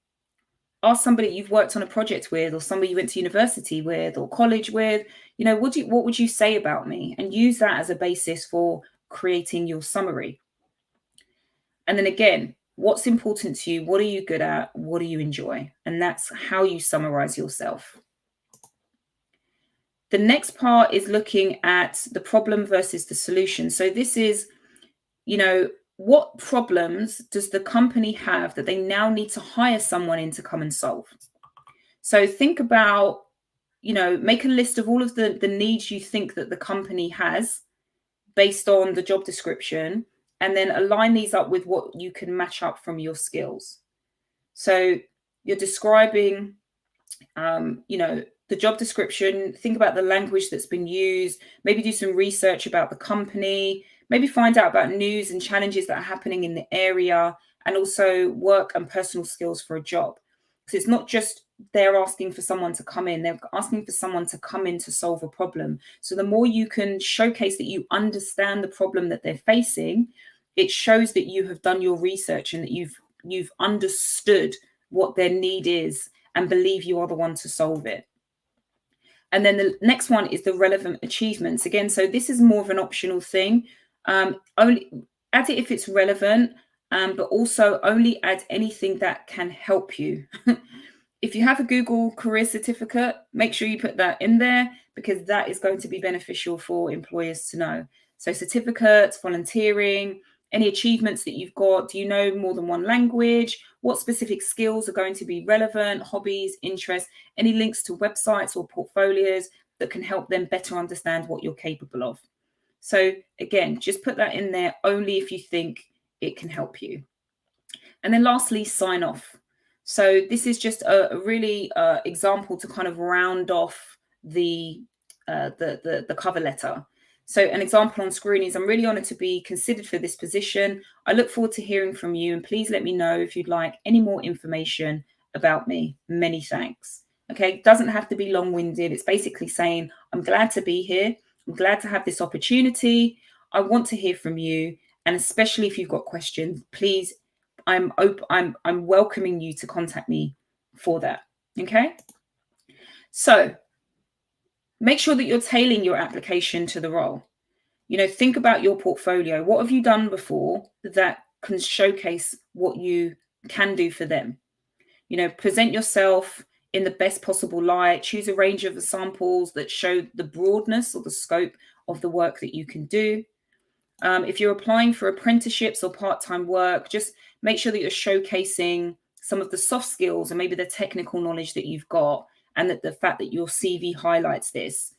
Ask somebody you've worked on a project with, or somebody you went to university with or college with. What would you say about me? And use that as a basis for creating your summary. And then again, what's important to you? What are you good at? What do you enjoy? And that's how you summarize yourself. The next part is looking at the problem versus the solution. So this is, what problems does the company have that they now need to hire someone in to come and solve? So think about, make a list of all of the needs you think that the company has based on the job description, and then align these up with what you can match up from your skills. So you're describing, the job description, think about the language that's been used, maybe do some research about the company, maybe find out about news and challenges that are happening in the area, and also work and personal skills for a job. Because it's not just they're asking for someone to come in, they're asking for someone to come in to solve a problem. So the more you can showcase that you understand the problem that they're facing, it shows that you have done your research and that you've understood what their need is and believe you are the one to solve it. And then the next one is the relevant achievements. Again, so this is more of an optional thing. Only add it if it's relevant, but also only add anything that can help you. If you have a Google Career Certificate, make sure you put that in there because that is going to be beneficial for employers to know. So certificates, volunteering, any achievements that you've got. Do you know more than one language? What specific skills are going to be relevant? Hobbies, interests, any links to websites or portfolios that can help them better understand what you're capable of. So again, just put that in there only if you think it can help you. And then lastly, sign off. So this is just a really example to kind of round off the cover letter. So an example on screen is, I'm really honoured to be considered for this position. I look forward to hearing from you, and please let me know if you'd like any more information about me. Many thanks. Okay, doesn't have to be long-winded. It's basically saying, I'm glad to be here. I'm glad to have this opportunity. I want to hear from you. And especially if you've got questions, please, I'm welcoming you to contact me for that. Okay. So make sure that you're tailoring your application to the role. You know, think about your portfolio. What have you done before that can showcase what you can do for them? You know, present yourself in the best possible light. Choose a range of samples that show the broadness or the scope of the work that you can do. If you're applying for apprenticeships or part-time work, just make sure that you're showcasing some of the soft skills and maybe the technical knowledge that you've got, and that the fact that your CV highlights this.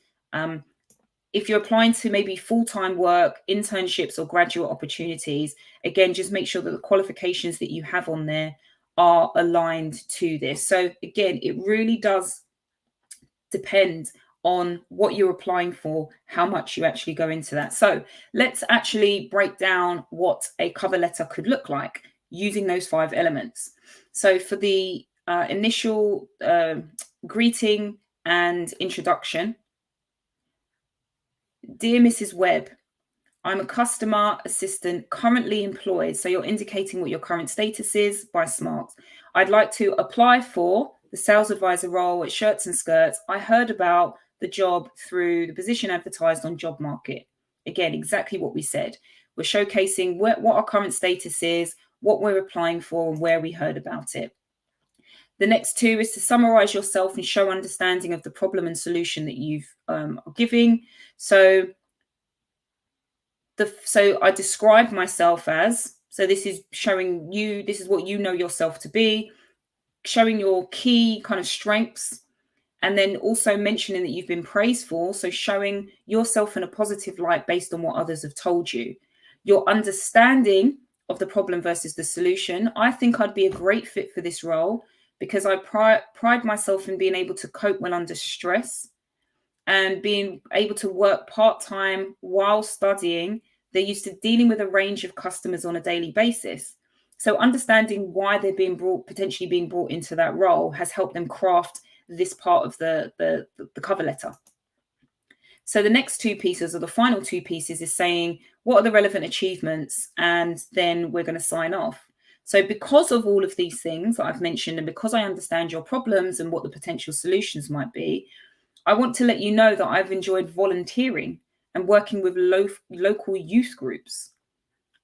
If you're applying to maybe full-time work, internships, or graduate opportunities, again, just make sure that the qualifications that you have on there are aligned to this. So again, it really does depend on what you're applying for, how much you actually go into that. So let's actually break down what a cover letter could look like using those 5 elements. So for the initial greeting and introduction, dear Mrs. Webb, I'm a customer assistant currently employed. So you're indicating what your current status is by SMART. I'd like to apply for the sales advisor role at Shirts and Skirts. I heard about the job through the position advertised on Job Market. Again, exactly what we said. We're showcasing what our current status is, what we're applying for, and where we heard about it. The next 2 is to summarize yourself and show understanding of the problem and solution that you've are giving. So I describe myself as, so this is showing you, this is what you know yourself to be, showing your key kind of strengths, and then also mentioning that you've been praised for. So showing yourself in a positive light based on what others have told you. Your understanding of the problem versus the solution. I think I'd be a great fit for this role because I pride myself in being able to cope when under stress, and being able to work part-time while studying. They're used to dealing with a range of customers on a daily basis. So understanding why they're potentially being brought into that role has helped them craft this part of the cover letter. So the next 2 pieces, or the final 2 pieces, is saying what are the relevant achievements, and then we're going to sign off. So because of all of these things that I've mentioned, and because I understand your problems and what the potential solutions might be, I want to let you know that I've enjoyed volunteering and working with local youth groups,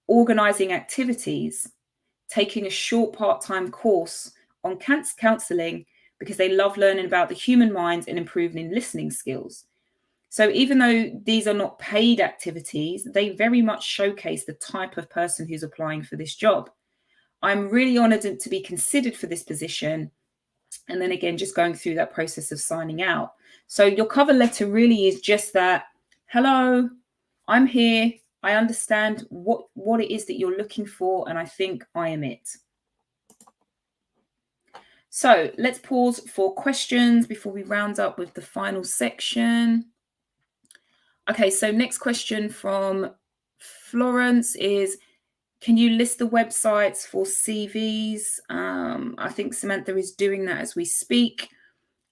organizing activities, taking a short part-time course on counseling because they love learning about the human mind and improving listening skills. So even though these are not paid activities, they very much showcase the type of person who's applying for this job. I'm really honored to be considered for this position. And then again, just going through that process of signing out. So your cover letter really is just that, hello, I'm here. I understand what it is that you're looking for, and I think I am it. So let's pause for questions before we round up with the final section. Okay, so next question from Florence is, can you list the websites for CVs? I think Samantha is doing that as we speak.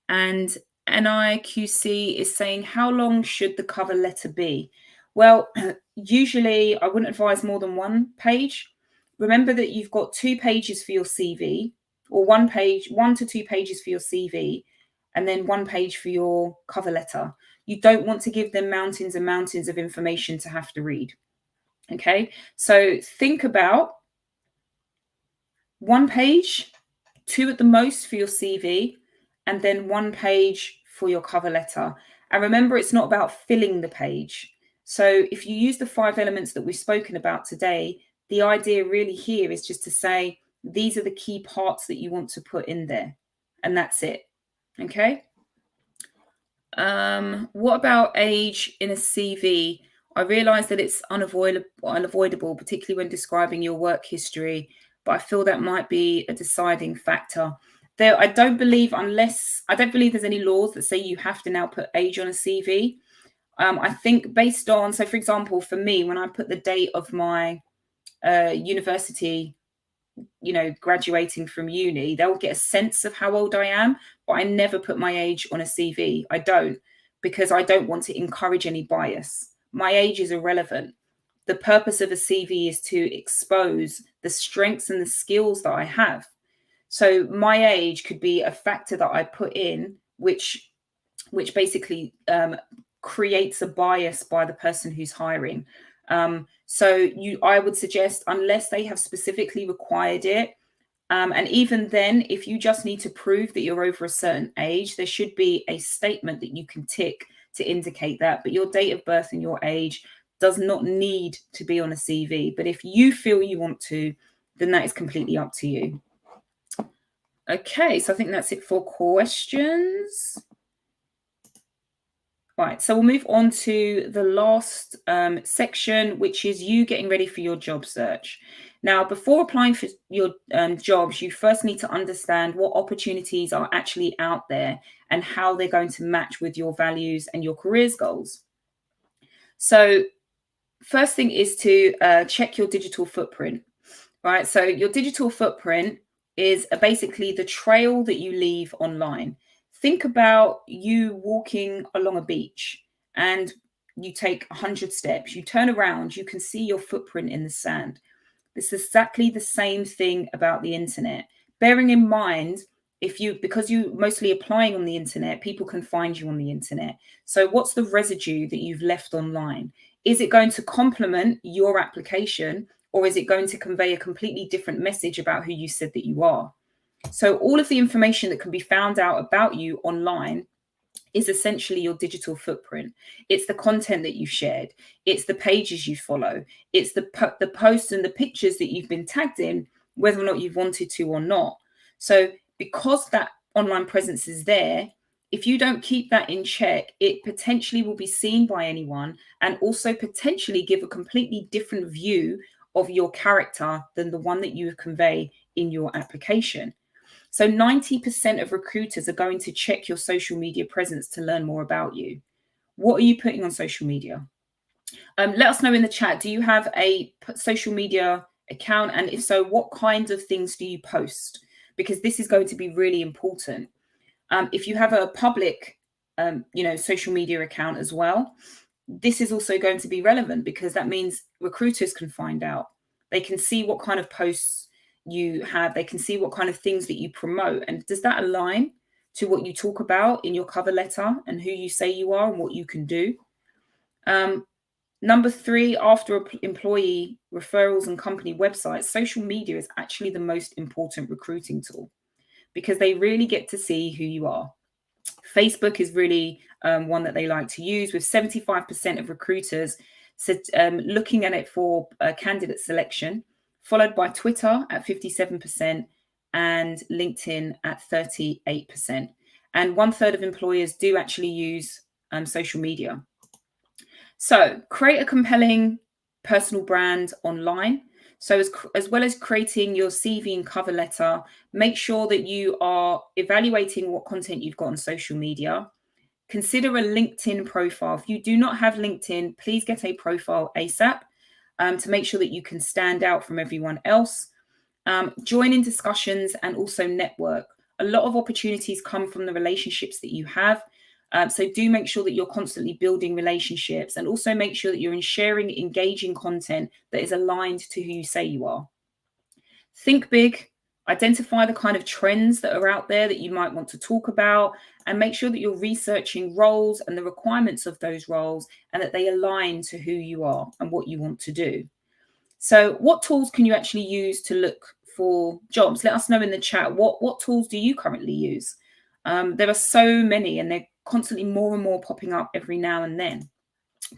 And NIQC is saying, how long should the cover letter be? Well, usually I wouldn't advise more than 1 page. Remember that you've got 2 pages for your CV, or 1 to 2 pages for your CV, and then 1 page for your cover letter. You don't want to give them mountains and mountains of information to have to read. Okay, so think about 1 page, 2 at the most for your CV, and then 1 page for your cover letter. And remember, it's not about filling the page. So if you use the 5 elements that we've spoken about today, the idea really here is just to say, these are the key parts that you want to put in there. And that's it. Okay. What about age in a CV? I realize that it's unavoidable, particularly when describing your work history, but I feel that might be a deciding factor. I don't believe there's any laws that say you have to now put age on a CV. I think based on, so for example, for me, when I put the date of my university, graduating from uni, they'll get a sense of how old I am, but I never put my age on a CV. I don't, because I don't want to encourage any bias. My age is irrelevant. The purpose of a CV is to expose the strengths and the skills that I have. So my age could be a factor that I put in, which basically creates a bias by the person who's hiring. I would suggest, unless they have specifically required it, and even then, if you just need to prove that you're over a certain age, there should be a statement that you can tick to indicate that. But your date of birth and your age does not need to be on a CV. But if you feel you want to, then that is completely up to you. Okay, so I think that's it for questions. Right, so we'll move on to the last section, which is you getting ready for your job search. Now, before applying for your jobs, you first need to understand what opportunities are actually out there and how they're going to match with your values and your career's goals. So first thing is to check your digital footprint, right? So your digital footprint is basically the trail that you leave online. Think about you walking along a beach and you take 100 steps, you turn around, you can see your footprint in the sand. It's exactly the same thing about the internet. Bearing in mind, because you mostly applying on the internet, people can find you on the internet. So what's the residue that you've left online? Is it going to complement your application, or is it going to convey a completely different message about who you said that you are? So all of the information that can be found out about you online is essentially your digital footprint. It's the content that you've shared. It's the pages you follow. It's the posts and the pictures that you've been tagged in, whether or not you've wanted to or not. So because that online presence is there, if you don't keep that in check, it potentially will be seen by anyone and also potentially give a completely different view of your character than the one that you convey in your application. So 90% of recruiters are going to check your social media presence to learn more about you. What are you putting on social media? Let us know in the chat. Do you have a social media account? And if so, what kinds of things do you post? Because this is going to be really important. If you have a public, social media account as well, this is also going to be relevant because that means recruiters can find out. They can see what kind of posts you have. They can see what kind of things that you promote. And does that align to what you talk about in your cover letter and who you say you are and what you can do? Number 3, after employee referrals and company websites, social media is actually the most important recruiting tool because they really get to see who you are. Facebook is really one that they like to use, with 75% of recruiters looking at it for candidate selection, followed by Twitter at 57% and LinkedIn at 38%. And 1/3 of employers do actually use social media. So create a compelling personal brand online. So as well as creating your CV and cover letter, make sure that you are evaluating what content you've got on social media. Consider a LinkedIn profile. If you do not have LinkedIn, please get a profile ASAP to make sure that you can stand out from everyone else. Join in discussions and also network. A lot of opportunities come from the relationships that you have. So do make sure that you're constantly building relationships, and also make sure that you're sharing engaging content that is aligned to who you say you are. Think big, identify the kind of trends that are out there that you might want to talk about, and make sure that you're researching roles and the requirements of those roles and that they align to who you are and what you want to do. So what tools can you actually use to look for jobs? Let us know in the chat. What tools do you currently use? There are so many, and they're constantly more and more popping up every now and then,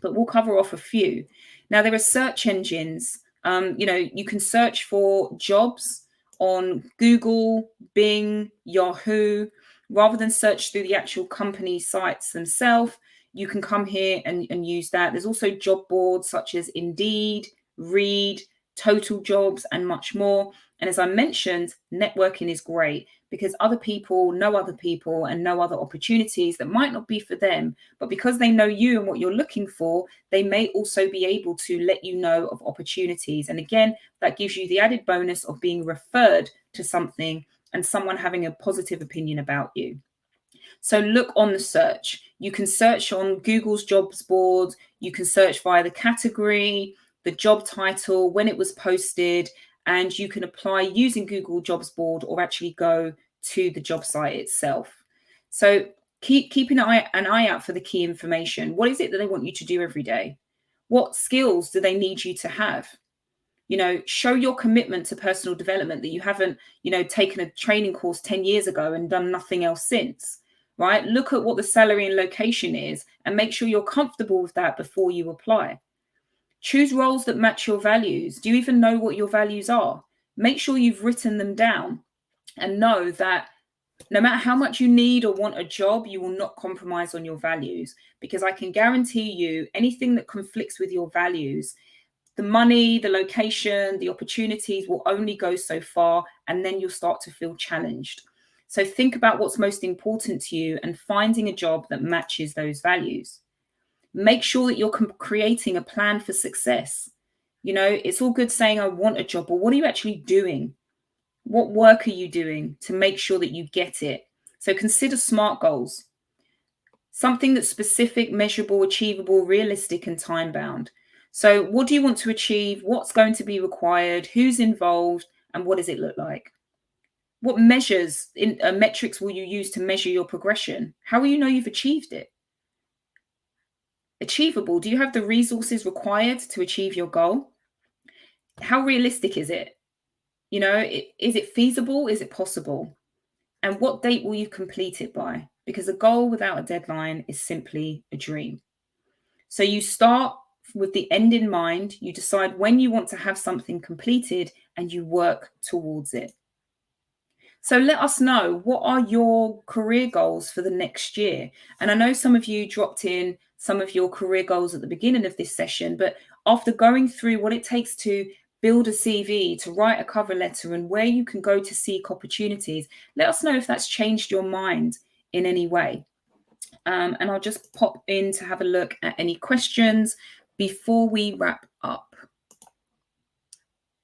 but we'll cover off a few. Now, there are search engines. You can search for jobs on Google, Bing, Yahoo. Rather than search through the actual company sites themselves, you can come here and use that. There's also job boards such as Indeed, Reed, Total Jobs, and much more. And as I mentioned, networking is great because other people know other people and know other opportunities that might not be for them. But because they know you and what you're looking for, they may also be able to let you know of opportunities. And again, that gives you the added bonus of being referred to something and someone having a positive opinion about you. So look on the search. You can search on Google's jobs board. You can search via the category, the job title, when it was posted, and you can apply using Google Jobs Board or actually go to the job site itself. So keep an eye out for the key information. What is it that they want you to do every day? What skills do they need you to have? Show your commitment to personal development, that you haven't, taken a training course 10 years ago and done nothing else since. Right? Look at what the salary and location is and make sure you're comfortable with that before you apply. Choose roles that match your values. Do you even know what your values are? Make sure you've written them down and know that no matter how much you need or want a job, you will not compromise on your values, because I can guarantee you anything that conflicts with your values, the money, the location, the opportunities will only go so far, and then you'll start to feel challenged. So think about what's most important to you and finding a job that matches those values. Make sure that you're creating a plan for success. It's all good saying, I want a job, but what are you actually doing? What work are you doing to make sure that you get it? So consider SMART goals. Something that's specific, measurable, achievable, realistic, and time-bound. So what do you want to achieve? What's going to be required? Who's involved? And what does it look like? What metrics will you use to measure your progression? How will you know you've achieved it? Achievable. Do you have the resources required to achieve your goal? How realistic is it? Is it feasible? Is it possible? And what date will you complete it by? Because a goal without a deadline is simply a dream. So you start with the end in mind. You decide when you want to have something completed and you work towards it. So let us know, what are your career goals for the next year? And I know some of you dropped in some of your career goals at the beginning of this session, but after going through what it takes to build a CV, to write a cover letter, and where you can go to seek opportunities, let us know if that's changed your mind in any way. And I'll just pop in to have a look at any questions before we wrap up.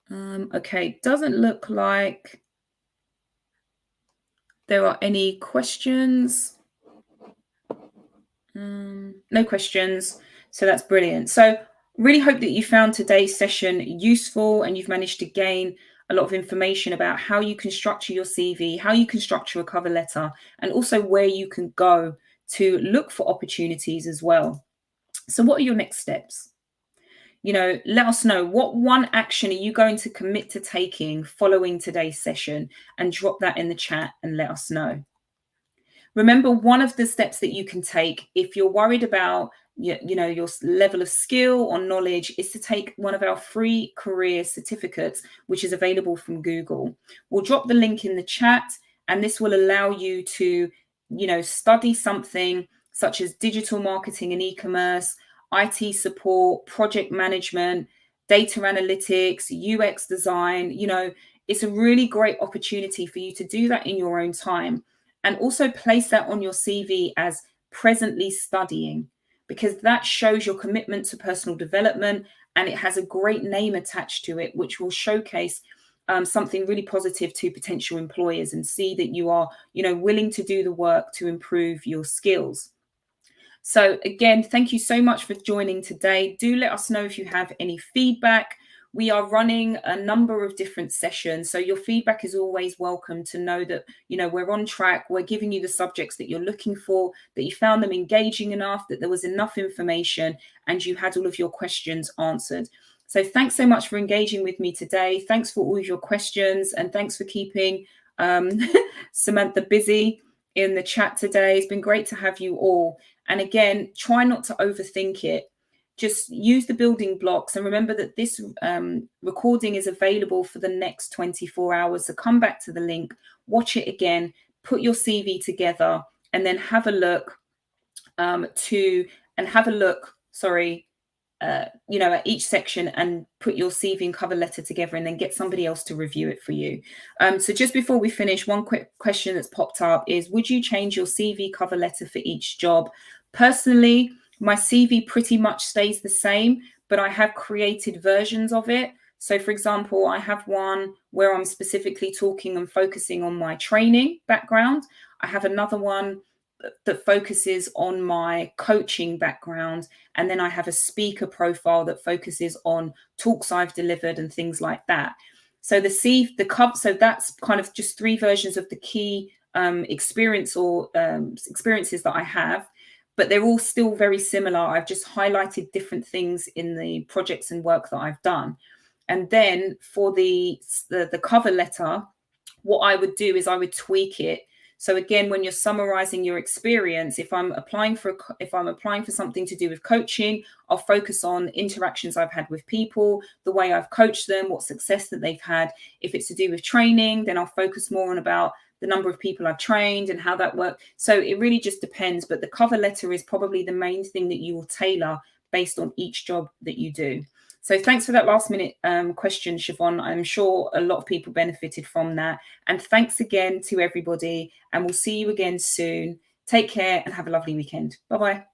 Okay, doesn't look like there are any questions. No questions. So that's brilliant. So really hope that you found today's session useful and you've managed to gain a lot of information about how you can structure your CV, how you can structure a cover letter, and also where you can go to look for opportunities as well. So what are your next steps? Let us know, what one action are you going to commit to taking following today's session, and drop that in the chat and let us know. Remember, one of the steps that you can take if you're worried about your level of skill or knowledge is to take one of our free career certificates, which is available from Google. We'll drop the link in the chat, and this will allow you to study something such as digital marketing and e-commerce, IT support, project management, data analytics, UX design. It's a really great opportunity for you to do that in your own time, and also place that on your CV as presently studying, because that shows your commitment to personal development, and it has a great name attached to it, which will showcase something really positive to potential employers, and see that you are willing to do the work to improve your skills. So again, thank you so much for joining today. Do let us know if you have any feedback. We are running a number of different sessions, so your feedback is always welcome, to know that we're on track, we're giving you the subjects that you're looking for, that you found them engaging enough, that there was enough information, and you had all of your questions answered. So thanks so much for engaging with me today. Thanks for all of your questions, and thanks for keeping Samantha busy in the chat today. It's been great to have you all. And again, try not to overthink it. Just use the building blocks, and remember that this recording is available for the next 24 hours. So come back to the link, watch it again, put your CV together, and then have a look at each section and put your CV and cover letter together and then get somebody else to review it for you. So just before we finish, one quick question that's popped up is, would you change your CV cover letter for each job? Personally, my CV pretty much stays the same, but I have created versions of it. So for example, I have one where I'm specifically talking and focusing on my training background. I have another one that focuses on my coaching background, and then I have a speaker profile that focuses on talks I've delivered and things like that. So so that's kind of just 3 versions of the key experiences that I have, but they're all still very similar. I've just highlighted different things in the projects and work that I've done. And then for the cover letter, what I would do is I would tweak it. So again, when you're summarizing your experience, if I'm applying for something to do with coaching, I'll focus on interactions I've had with people, the way I've coached them, what success that they've had. If it's to do with training, then I'll focus more on about the number of people I've trained and how that worked. So it really just depends. But the cover letter is probably the main thing that you will tailor based on each job that you do. So thanks for that last minute question, Siobhan. I'm sure a lot of people benefited from that. And thanks again to everybody. And we'll see you again soon. Take care and have a lovely weekend. Bye-bye.